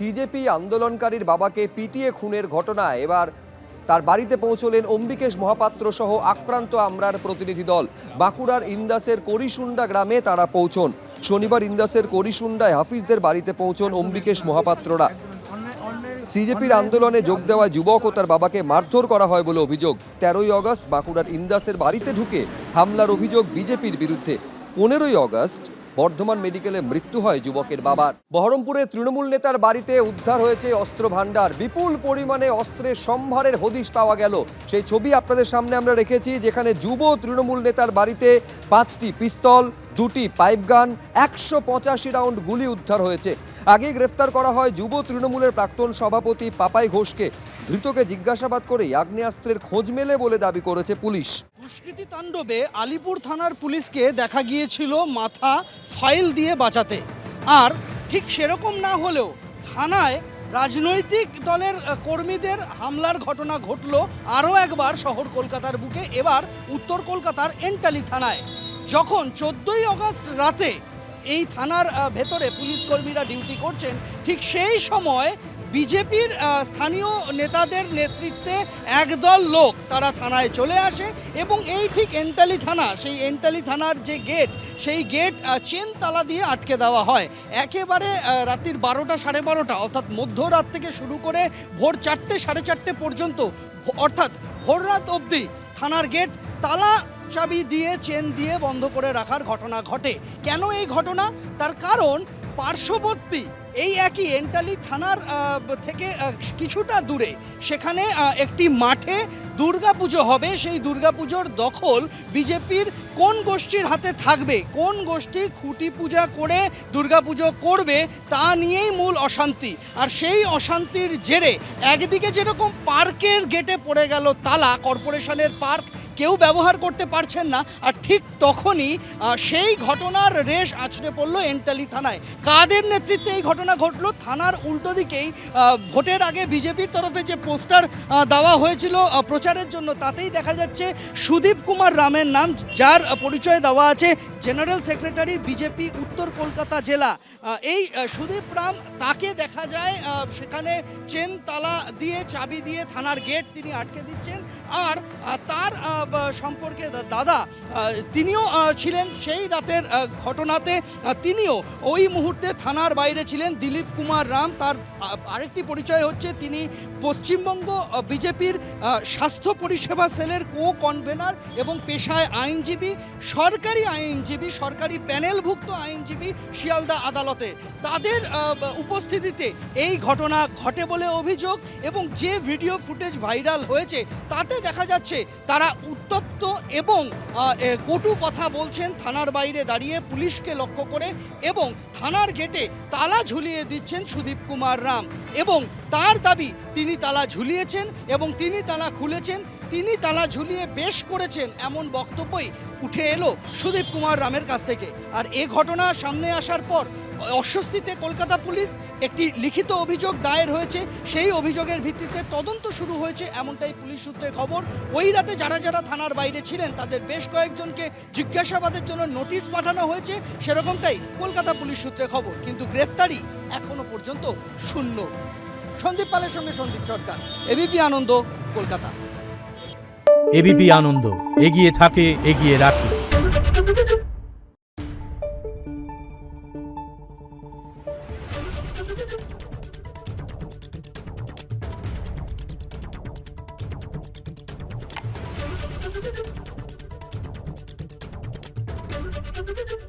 CJP আন্দোলনকারীর বাবাকে পিটিয়ে খুনের ঘটনায় এবার তার বাড়িতে পৌঁছলেন অম্বিকেশ মহাপাত্র সহ আক্রান্ত আমরার প্রতিনিধি দল। বাঁকুড়ার ইন্দাসের করিসুন্ডা গ্রামে তারা পৌঁছন। শনিবার ইন্দাসের করিসুন্ডায় হাফিজদের বাড়িতে পৌঁছন অম্বিকেশ মহাপাত্ররা। সিজেপির আন্দোলনে যোগ দেওয়া যুবক ও তার বাবাকে মারধর করা হয় বলে অভিযোগ। 13ই আগস্ট বাঁকুড়ার ইন্দাসের বাড়িতে ঢুকে হামলার অভিযোগ বিজেপির বিরুদ্ধে। 15ই আগস্ট বর্ধমান মেডিকেলে মৃত্যু হয় যুবকের বাবার। বহরমপুরে তৃণমূল নেতার বাড়িতে উদ্ধার হয়েছে অস্ত্র ভান্ডার। বিপুল পরিমাণে অস্ত্রের সম্ভারের হদিশ পাওয়া গেল। সেই ছবি আপনাদের সামনে আমরা রেখেছি, যেখানে যুব তৃণমূল নেতার বাড়িতে 5টি পিস্তল, 2টি পাইপগান, 185 রাউন্ড গুলি উদ্ধার হয়েছে। আগে গ্রেফতার করা হয় যুব তৃণমূলের প্রাক্তন সভাপতি পাপাই ঘোষকে। ধৃতকে জিজ্ঞাসাবাদ করেই আগ্নেয়াস্ত্রের খোঁজ মেলে বলে দাবি করেছে পুলিশ। দুষ্কৃতী তাণ্ডবে আলিপুর থানার পুলিশকে দেখা গিয়েছিল মাথা ফাইল দিয়ে বাঁচাতে, আর ঠিক সেরকম না হলেও থানায় রাজনৈতিক দলের কর্মীদের হামলার ঘটনা ঘটল আরও একবার শহর কলকাতার বুকে, এবার উত্তর কলকাতার এন্টালি থানায়। যখন 14ই আগস্ট রাতে এই থানার ভেতরে পুলিশ কর্মীরা ডিউটি করছেন, ঠিক সেই সময় বিজেপির স্থানীয় নেতাদের নেতৃত্বে একদল লোক তারা থানায় চলে আসে এবং এই ঠিক এন্টালি থানা, সেই এন্টালি থানার যে গেট, সেই গেট চেন তালা দিয়ে আটকে দেওয়া হয়। একেবারে রাত্রির 12টা সাড়ে 12টা অর্থাৎ মধ্যরাত থেকে শুরু করে ভোর 4টে সাড়ে 4টে পর্যন্ত, অর্থাৎ ভোররাত অবধি থানার গেট তালা চাবি দিয়ে চেন দিয়ে বন্ধ করে রাখার ঘটনা ঘটে। কেন এই ঘটনা? তার কারণ পার্শ্ববর্তী এই একই এন্টালি থানার থেকে কিছুটা দূরে সেখানে একটি মাঠে দুর্গাপুজো হবে। সেই দুর্গাপুজোর দখল বিজেপির কোন গোষ্ঠীর হাতে থাকবে, কোন গোষ্ঠী খুঁটি পূজা করে দুর্গাপুজো করবে, তা নিয়েই মূল অশান্তি। আর সেই অশান্তির জেরে একদিকে যেরকম পার্কের গেটে পড়ে গেল তালা, কর্পোরেশনের পার্ক কেউ ব্যবহার করতে পারছেন না, আর ঠিক তখনই সেই ঘটনার রেশ আছড়ে পড়লো এন্টালি থানায়। কাদের নেতৃত্বে এই ঘটনা ঘটলো? থানার উল্টো দিকেই ভোটের আগে বিজেপির তরফে যে পোস্টার দেওয়া হয়েছিল প্রচারের জন্য, তাতেই দেখা যাচ্ছে সুদীপ কুমার রামের নাম, যার পরিচয় দেওয়া আছে জেনারেল সেক্রেটারি বিজেপি উত্তর কলকাতা জেলা। এই সুদীপ রাম, তাকে দেখা যায় সেখানে চেন তালা দিয়ে চাবি দিয়ে থানার গেট তিনি আটকে দিচ্ছেন। আর তার সম্পর্কে দাদা, তিনিও ছিলেন সেই রাতের ঘটনাতে, তিনিও ওই মুহূর্তে থানার বাইরে ছিলেন। দিলীপ কুমার রাম, তার আরেকটি পরিচয় হচ্ছে তিনি পশ্চিমবঙ্গ বিজেপির স্বাস্থ্য পরিষেবা সেলের কনভেনার এবং পেশায় আইনজীবী, সরকারি আইনজীবী, সরকারি প্যানেলভুক্ত আইনজীবী শিয়ালদা আদালতে। তাদের উপস্থিতিতে এই ঘটনা ঘটে বলে অভিযোগ, এবং যে ভিডিও ফুটেজ ভাইরাল হয়েছে তাতে দেখা যাচ্ছে তারা উত্তপ্ত এবং কটু কথা বলছেন থানার বাইরে দাঁড়িয়ে পুলিশকে লক্ষ্য করে, এবং থানার গেটে তালা ঝুলিয়ে দিচ্ছেন সুদীপ কুমার রাম, এবং তার দাবি তিনি তালা ঝুলিয়েছেন এবং তিনি তালা খুলেছেন, তিনি তালা ঝুলিয়ে বেশ করেছেন, এমন বক্তব্যই উঠে এলো সুদীপ কুমার রামের কাছ থেকে। আর এ ঘটনা সামনে আসার পর অস্বস্তিতে কলকাতা পুলিশ, একটি লিখিত অভিযোগ দায়ের হয়েছে। সেই অভিযোগের ভিত্তিতে তদন্ত শুরু হয়েছে, এমনটাই পুলিশ সূত্রে খবর। ওই রাতে যারা যারা থানার বাইরে ছিলেন তাদের বেশ কয়েকজনকে জিজ্ঞাসাবাদের জন্য নোটিশ পাঠানো হয়েছে, সেরকমটাই কলকাতা পুলিশ সূত্রে খবর। কিন্তু গ্রেফতারি এখনো পর্যন্ত শূন্য। সন্দীপ পালের সঙ্গে সন্দীপ সরকার, এবিপি আনন্দ, কলকাতা। এবিপি আনন্দ, এগিয়ে থাকে, এগিয়ে রাখে। Thank you.